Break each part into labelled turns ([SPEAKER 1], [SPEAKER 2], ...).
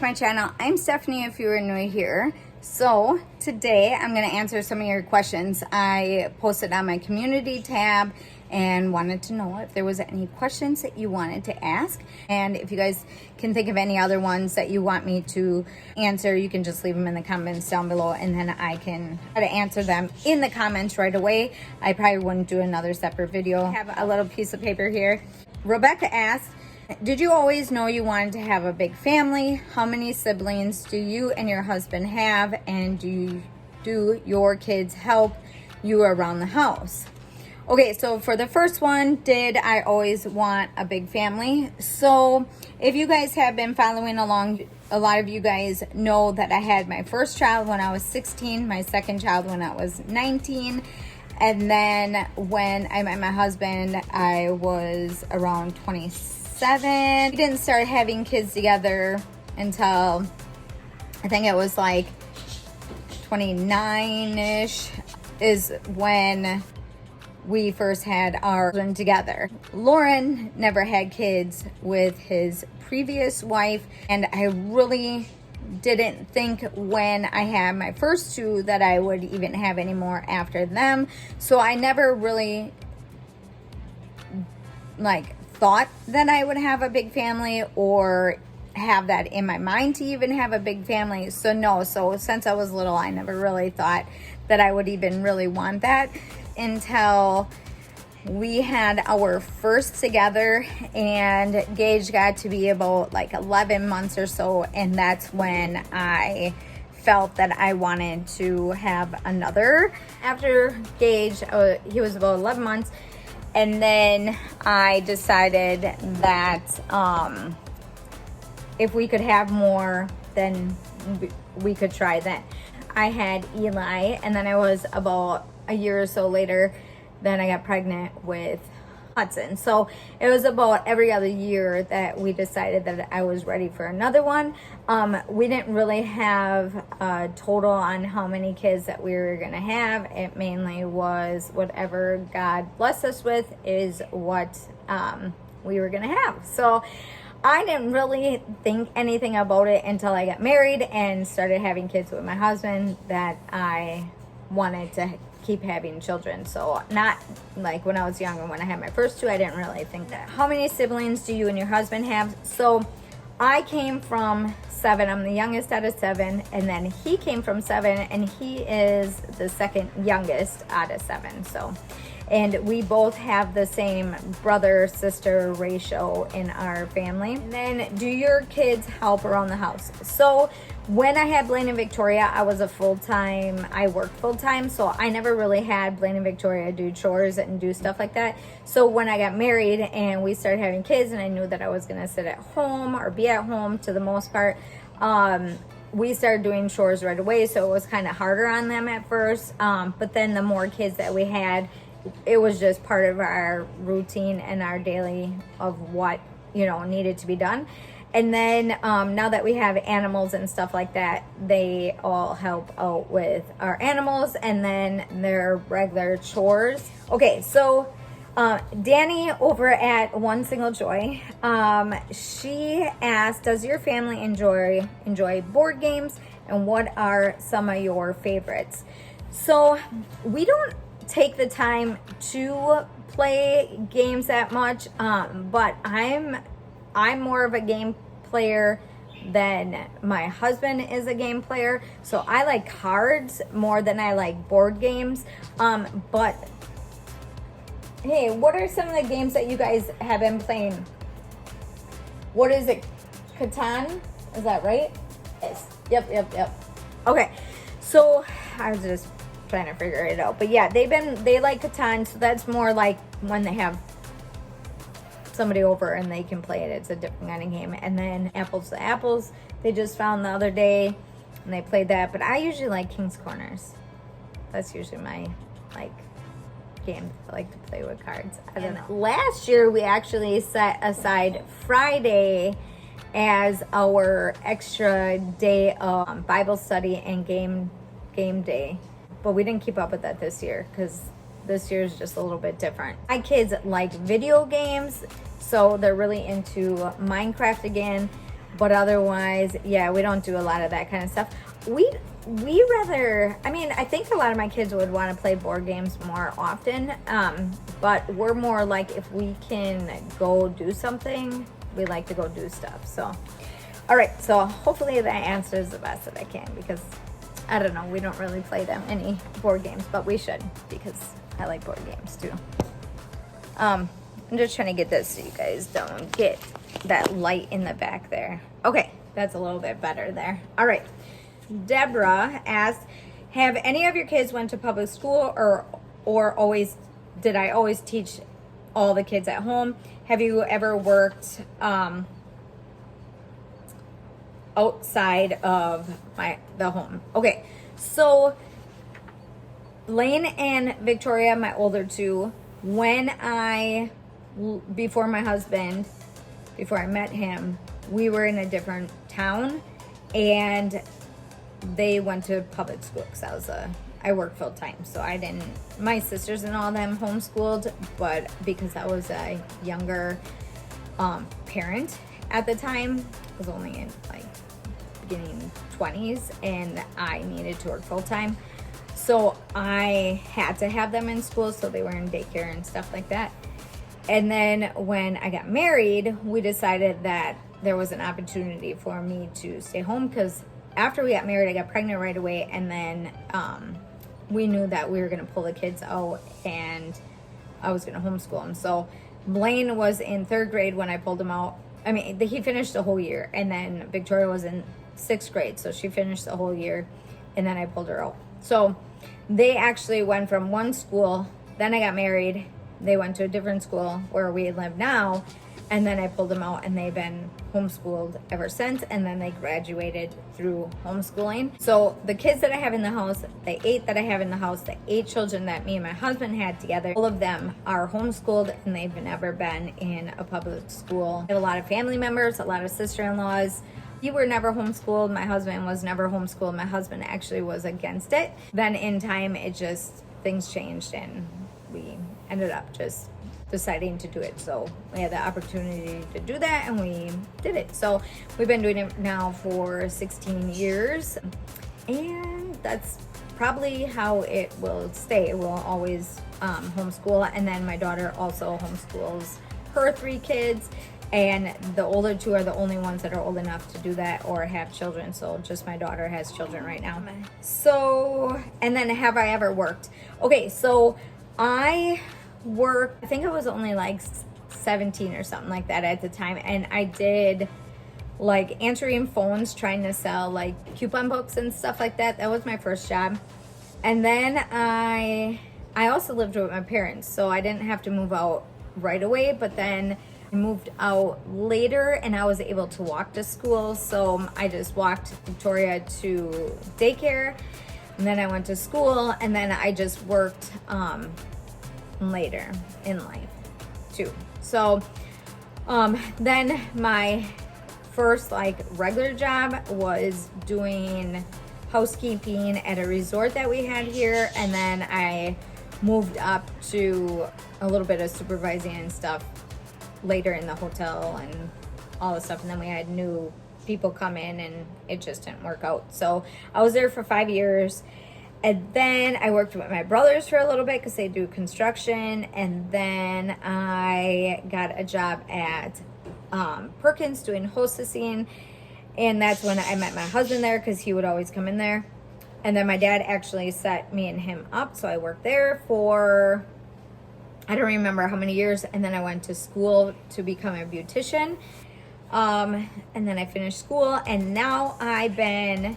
[SPEAKER 1] my channel. I'm Stephanie if you are new here. So today I'm going to answer some of your questions. I posted on my community tab and wanted to know if there was any questions that you wanted to ask. And if you guys can think of any other ones that you want me to answer, you can just leave them in the comments down below and then I can try to answer them in the comments right away. I probably wouldn't do another separate video. I have a little piece of paper here. Rebecca asked, did you always know you wanted to have a big family? How many siblings do you and your husband have? And do your kids help you around the house? Okay, so for the first one, did I always want a big family? So if you guys have been following along, a lot of you guys know that I had my first child when I was 16, my second child when I was 19. And then when I met my husband, I was around 27. We didn't start having kids together until I think it was like 29-ish is when we first had our children together. Lauren never had kids with his previous wife, and I really didn't think when I had my first two that I would even have any more after them. So I never really thought that I would have a big family or have that in my mind to even have a big family. So no, so since I was little, I never really thought that I would even really want that until we had our first together, and Gage got to be about like 11 months or so, and that's when I felt that I wanted to have another. After Gage, he was about 11 months, and then I decided that if we could have more, then we could try that. I had Eli, and then I was about a year or so later, then I got pregnant with Hudson. So it was about every other year that we decided that I was ready for another one. We didn't really have a total on how many kids that we were gonna have. It mainly was whatever God blessed us with is what we were gonna have. So I didn't really think anything about it until I got married and started having kids with my husband, that I wanted to keep having children. So not like when I was young and when I had my first two, I didn't really think that. How many siblings do you and your husband have? So I came from 7. I'm the youngest out of 7, and then he came from 7, and he is the second youngest out of 7. So, and we both have the same brother-sister ratio in our family. And then, do your kids help around the house? So when I had Blaine and Victoria, I was I worked full-time, so I never really had Blaine and Victoria do chores and do stuff like that. So when I got married and we started having kids, and I knew that I was gonna sit at home or be at home to the most part, we started doing chores right away, so it was kind of harder on them at first. But then the more kids that we had, it was just part of our routine and our daily of what, needed to be done. And then now that we have animals and stuff like that, they all help out with our animals and then their regular chores. Okay, so Danny over at One Single Joy, she asked, does your family enjoy board games, and what are some of your favorites? So we don't take the time to play games that much, but I'm more of a game player than my husband is a game player. So I like cards more than I like board games. But hey, what are some of the games that you guys have been playing? What is it? Catan? Is that right? Yes. Yep. Okay. So I was just trying to figure it out. But yeah, they like Catan, so that's more like when they have somebody over and they can play it. It's a different kind of game. And then Apples to Apples, they just found the other day, and they played that. But I usually like King's Corners. That's usually my game I like to play with cards. I don't know. Last year we actually set aside Friday as our extra day of Bible study and game day, but we didn't keep up with that this year because this year is just a little bit different. My kids like video games, so they're really into Minecraft again, But otherwise, yeah, we don't do a lot of that kind of stuff. We rather, I mean, I think a lot of my kids would want to play board games more often, but we're more like, if we can go do something, we like to go do stuff. So, all right, so hopefully that answers the best that I can, because I don't know, we don't really play that many board games, but we should, because I like board games too. I'm just trying to get this so you guys don't get that light in the back there. Okay, that's a little bit better there. All right. Deborah asked, have any of your kids went to public school or always, did I always teach all the kids at home? Have you ever worked outside of the home? Okay, so Lane and Victoria, my older two, before I met him, we were in a different town, and they went to public school because I worked full time, so I didn't. My sisters and all them homeschooled, but because I was a younger parent at the time, I was only in like beginning 20s, and I needed to work full time, so I had to have them in school, so they were in daycare and stuff like that. And then when I got married, we decided that there was an opportunity for me to stay home, because after we got married, I got pregnant right away, and then we knew that we were going to pull the kids out, and I was going to homeschool them. So Blaine was in 3rd grade when I pulled him out. I mean, he finished the whole year, and then Victoria was in 6th grade, so she finished the whole year, and then I pulled her out. So they actually went from one school, then I got married, they went to a different school where we live now, and then I pulled them out, and they've been homeschooled ever since, and then they graduated through homeschooling. So the kids that I have in the house, the 8 that I have in the house, the 8 children that me and my husband had together, all of them are homeschooled, and they've never been in a public school. I have a lot of family members, a lot of sister-in-laws. We were never homeschooled. My husband was never homeschooled. My husband actually was against it. Then in time, things changed, and we ended up just deciding to do it. So we had the opportunity to do that, and we did it. So we've been doing it now for 16 years, and that's probably how it will stay. We'll always homeschool, and then my daughter also homeschools her 3 kids, and the older 2 are the only ones that are old enough to do that or have children. So just my daughter has children right now. So, and then have I ever worked? Okay, so I think I was only like 17 or something like that at the time, and I did like answering phones, trying to sell like coupon books and stuff like that. That was my first job. And then I also lived with my parents, so I didn't have to move out right away, but then I moved out later, and I was able to walk to school, so I just walked Victoria to daycare, and then I went to school, and then I just worked later in life too. So then my first like regular job was doing housekeeping at a resort that we had here, and then I moved up to a little bit of supervising and stuff later in the hotel and all the stuff, and then we had new people come in, and it just didn't work out. So I was there for 5 years, and then I worked with my brothers for a little bit because they do construction, and then I got a job at Perkins doing hostessing, and that's when I met my husband there because he would always come in there. And then my dad actually set me and him up, so I worked there for I don't remember how many years, and then I went to school to become a beautician, and then I finished school, and now I've been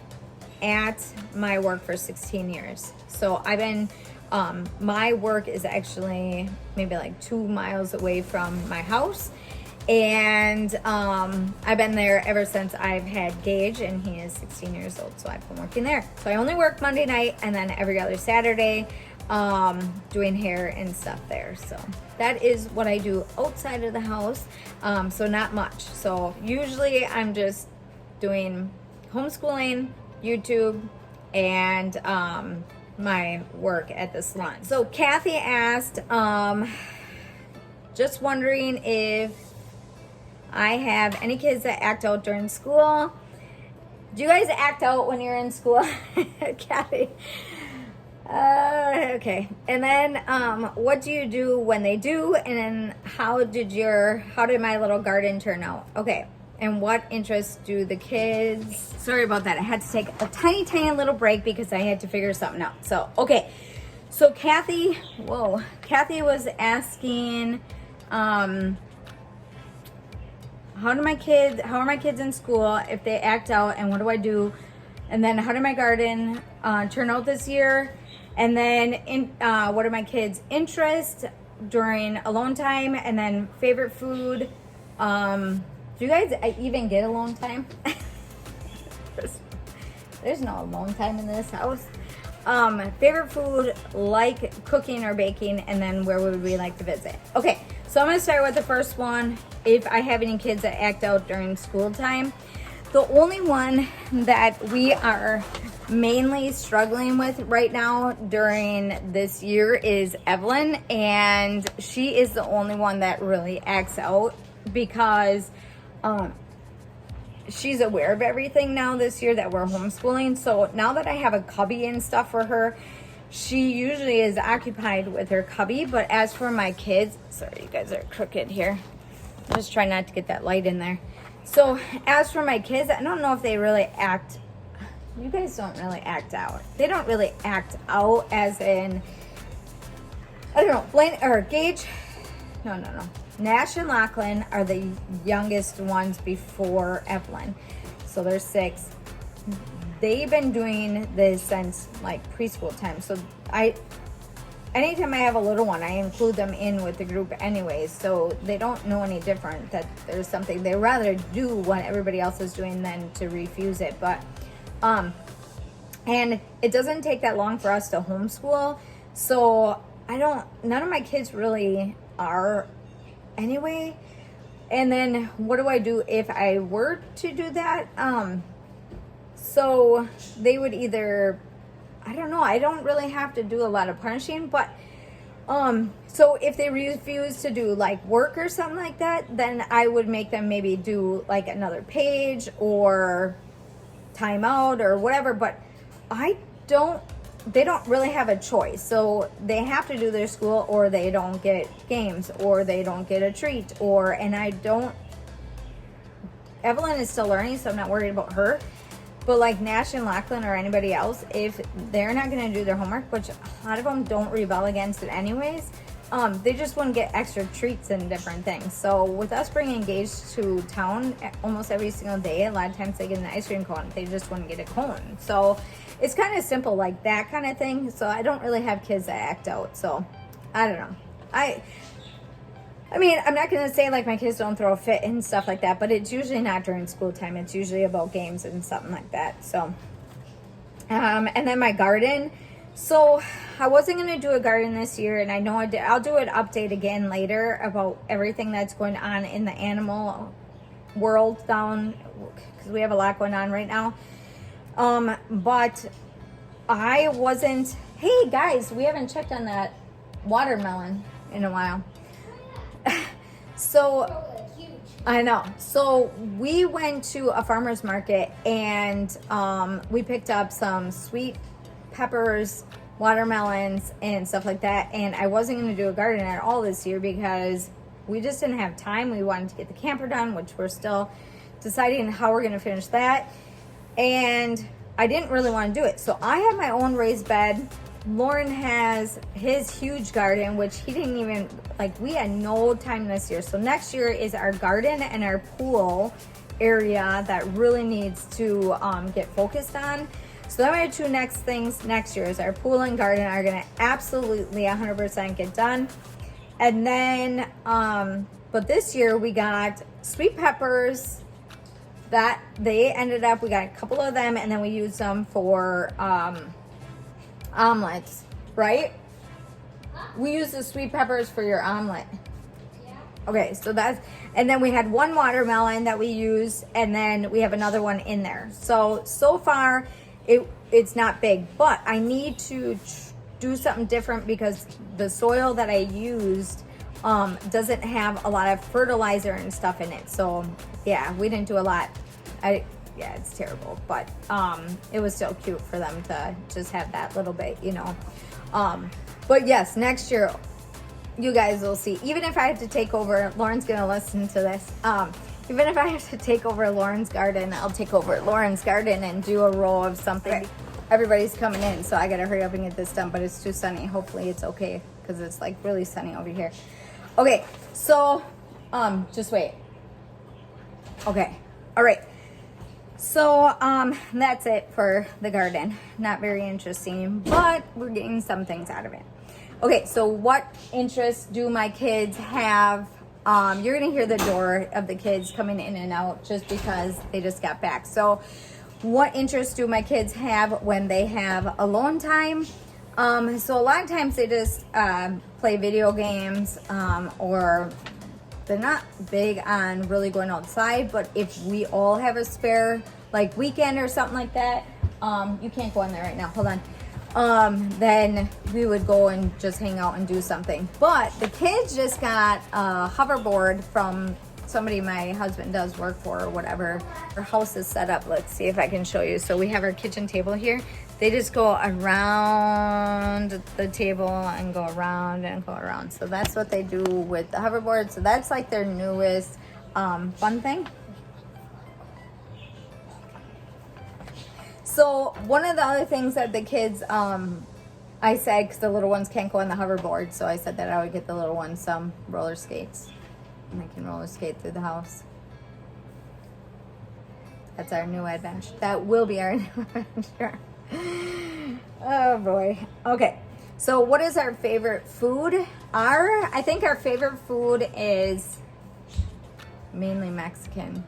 [SPEAKER 1] at my work for 16 years. So I've been, my work is actually maybe like 2 miles away from my house, and I've been there ever since I've had Gage, and he is 16 years old, so I've been working there. So I only work Monday night, and then every other Saturday doing hair and stuff there. So that is what I do outside of the house, so not much. So usually I'm just doing homeschooling, YouTube, and my work at the salon. So Kathy asked, just wondering if I have any kids that act out during school. Do you guys act out when you're in school? Kathy. Okay. And then what do you do when they do? And then how did my little garden turn out? Okay. And what interests do the kids? Sorry about that. I had to take a tiny little break because I had to figure something out. So, okay. So Kathy was asking, how are my kids in school if they act out, and what do I do? And then how did my garden turn out this year? And then what are my kids' interests during alone time? And then favorite food. Do you guys even get alone time? There's no alone time in this house. Favorite food, like cooking or baking, and then where would we like to visit? Okay, so I'm gonna start with the first one. If I have any kids that act out during school time, the only one that we are mainly struggling with right now during this year is Evelyn, and she is the only one that really acts out because she's aware of everything now this year that we're homeschooling. So now that I have a cubby and stuff for her, she usually is occupied with her cubby. But as for my kids, sorry, you guys are crooked here. I'm just trying not to get that light in there. So as for my kids, I don't know if they really act. You guys don't really act out. They don't really act out as in, I don't know, Blaine or Gage. No. Nash and Lachlan are the youngest ones before Evelyn. So they're 6. They've been doing this since like preschool time. So anytime I have a little one, I include them in with the group anyways. So they don't know any different, that there's something. They rather do what everybody else is doing than to refuse it. But, and it doesn't take that long for us to homeschool. So none of my kids really are anyway. And then what do I do if I were to do that? So they would either, I don't know, I don't really have to do a lot of punishing, but so if they refuse to do like work or something like that, then I would make them maybe do like another page or time out or whatever. But they don't really have a choice. So they have to do their school, or they don't get games, or they don't get a treat, Evelyn is still learning, so I'm not worried about her. But like Nash and Lachlan or anybody else, if they're not going to do their homework, which a lot of them don't rebel against it anyways, they just wouldn't get extra treats and different things. So with us bringing Gage to town almost every single day, a lot of times they get an ice cream cone. They just wouldn't get a cone. So it's kind of simple like that kind of thing. So I don't really have kids that act out. So I don't know. I mean, I'm not going to say like my kids don't throw a fit and stuff like that, but it's usually not during school time. It's usually about games and something like that. So, and then my garden. So I wasn't going to do a garden this year, and I know I'll do an update again later about everything that's going on in the animal world down, because we have a lot going on right now. But I wasn't, hey guys, we haven't checked on that watermelon in a while. So I know. So we went to a farmer's market, and we picked up some sweet peppers, watermelons, and stuff like that. And I wasn't going to do a garden at all this year because we just didn't have time. We wanted to get the camper done, which we're still deciding how we're going to finish that. And I didn't really want to do it. So I have my own raised bed. Lauren has his huge garden, which he didn't even, like, we had no time this year. So next year is our garden and our pool area that really needs to get focused on. So my 2 next things next year is our pool and garden are going to absolutely 100% get done. And then, but this year we got sweet peppers that we got a couple of them, and then we used them for omelets, right? We used the sweet peppers for your omelet. Yeah. Okay, so and then we had one watermelon that we used, and then we have another one in there. So far, it's not big, but I need to do something different because the soil that I used doesn't have a lot of fertilizer and stuff in it. So yeah, we didn't do a lot. Yeah, it's terrible, but it was still cute for them to just have that little bit, you know. But yes, next year you guys will see. Even if I have to take over, Lauren's gonna listen to this. Even if I have to take over Lauren's garden, I'll take over Lauren's garden and do a row of something. Okay. Everybody's coming in, so I gotta hurry up and get this done, but it's too sunny. Hopefully it's okay, because it's like really sunny over here. Okay, so just wait. Okay, all right. So that's it for the garden. Not very interesting, but we're getting some things out of it. Okay, so what interests do my kids have? You're gonna hear the door of the kids coming in and out just because they just got back. So what interests do my kids have when they have alone time? So a lot of times they just play video games, or they're not big on really going outside, but if we all have a spare like weekend or something like that, you can't go in there right now, hold on. Then we would go and just hang out and do something. But the kids just got a hoverboard from somebody my husband does work for or whatever. Our house is set up. Let's see if I can show you. So we have our kitchen table here. They just go around the table and go around and go around. So that's what they do with the hoverboard. So that's like their newest fun thing. So one of the other things that the kids, I said, because the little ones can't go on the hoverboard, so I said that I would get the little ones some roller skates. And they can roller skate through the house. That's our new adventure. That will be our new adventure. Oh boy. Okay. So what is our favorite food? I think our favorite food is mainly Mexican.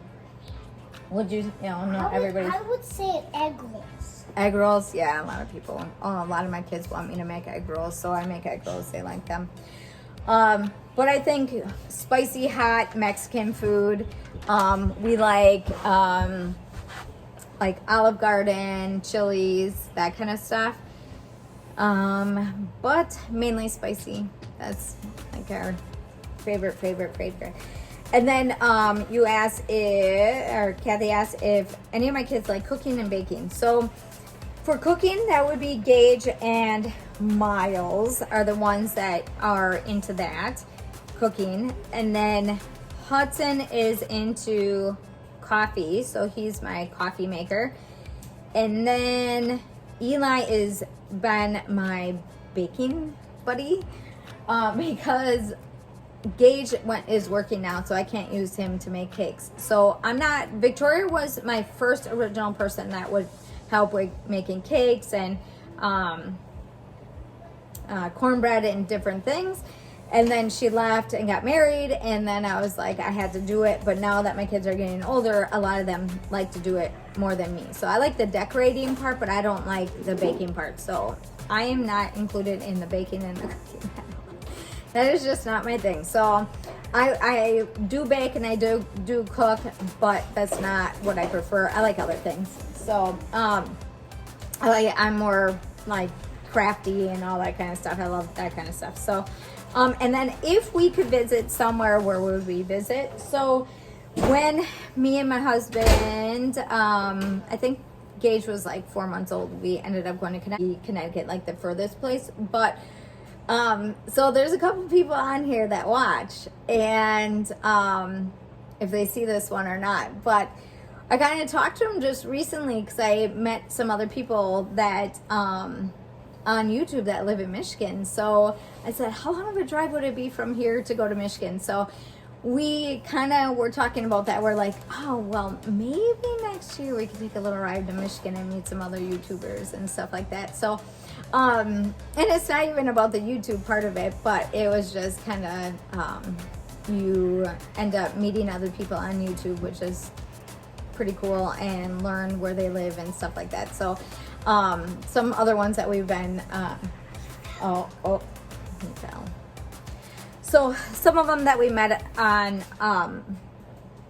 [SPEAKER 1] Would you know, everybody?
[SPEAKER 2] I would say egg rolls.
[SPEAKER 1] Egg rolls, yeah, a lot of people. A lot of my kids want me to make egg rolls, so I make egg rolls. They like them. But I think spicy, hot Mexican food. We like Olive Garden, chilies, that kind of stuff. But mainly spicy. That's like our favorite. And then you asked Kathy asked if any of my kids like cooking and baking. So for cooking, that would be Gage and Miles are the ones that are into that, cooking. And then Hudson is into coffee, so he's my coffee maker. And then Eli is been my baking buddy because Gage is working now, so I can't use him to make cakes. So Victoria was my first original person that would help with making cakes and cornbread and different things. And then she left and got married, and then I was like, I had to do it. But now that my kids are getting older, a lot of them like to do it more than me. So I like the decorating part, but I don't like the baking part. So I am not included in the baking and the cooking. That is just not my thing. So I do bake and I do cook, but that's not what I prefer. I like other things. So I'm more like crafty and all that kind of stuff. I love that kind of stuff. So and then if we could visit somewhere, where would we visit? So when me and my husband, I think Gage was like 4 months old, we ended up going to Connecticut, like the furthest place. But so there's a couple people on here that watch, and if they see this one or not, but I kind of talked to them just recently because I met some other people that on YouTube that live in Michigan. So I said, how long of a drive would it be from here to go to Michigan? So we kind of were talking about that. We're like, oh, well, maybe next year we could take a little ride to Michigan and meet some other YouTubers and stuff like that. So, and it's not even about the YouTube part of it, but it was just kind of, you end up meeting other people on YouTube, which is pretty cool, and learn where they live and stuff like that. So, some other ones that we've been, he fell. So some of them that we met on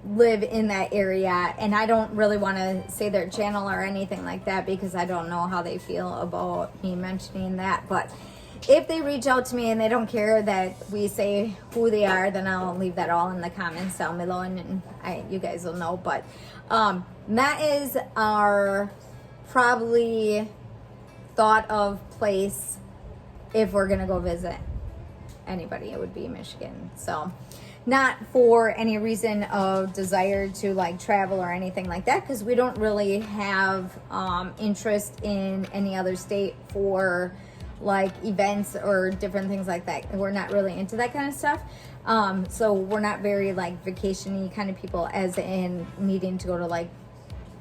[SPEAKER 1] live in that area, and I don't really want to say their channel or anything like that because I don't know how they feel about me mentioning that. But if they reach out to me and they don't care that we say who they are, then I'll leave that all in the comments down below, and you guys will know. But that is our probably thought of place if we're gonna go visit anybody. It would be Michigan. So not for any reason of desire to like travel or anything like that, because we don't really have interest in any other state for like events or different things like that. We're not really into that kind of stuff. So we're not very like vacation-y kind of people, as in needing to go to like,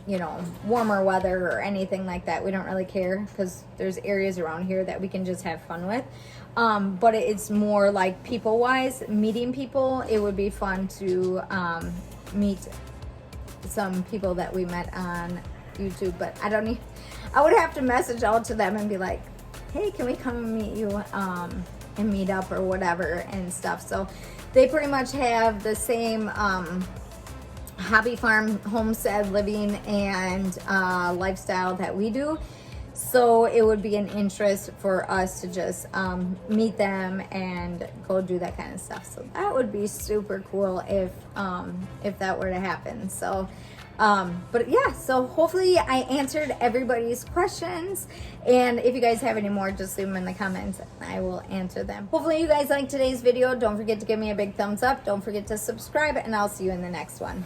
[SPEAKER 1] you know, warmer weather or anything like that. We don't really care, because there's areas around here that we can just have fun with. But it's more like people-wise, meeting people. It would be fun to meet some people that we met on YouTube, but I would have to message out to them and be like, hey, can we come and meet you and meet up or whatever and stuff. So they pretty much have the same hobby farm, homestead living, and lifestyle that we do. So it would be an interest for us to just meet them and go do that kind of stuff. So that would be super cool if that were to happen. So but yeah, so hopefully I answered everybody's questions, and if you guys have any more, just leave them in the comments and I will answer them. Hopefully you guys liked today's video. Don't forget to give me a big thumbs up. Don't forget to subscribe, and I'll see you in the next one.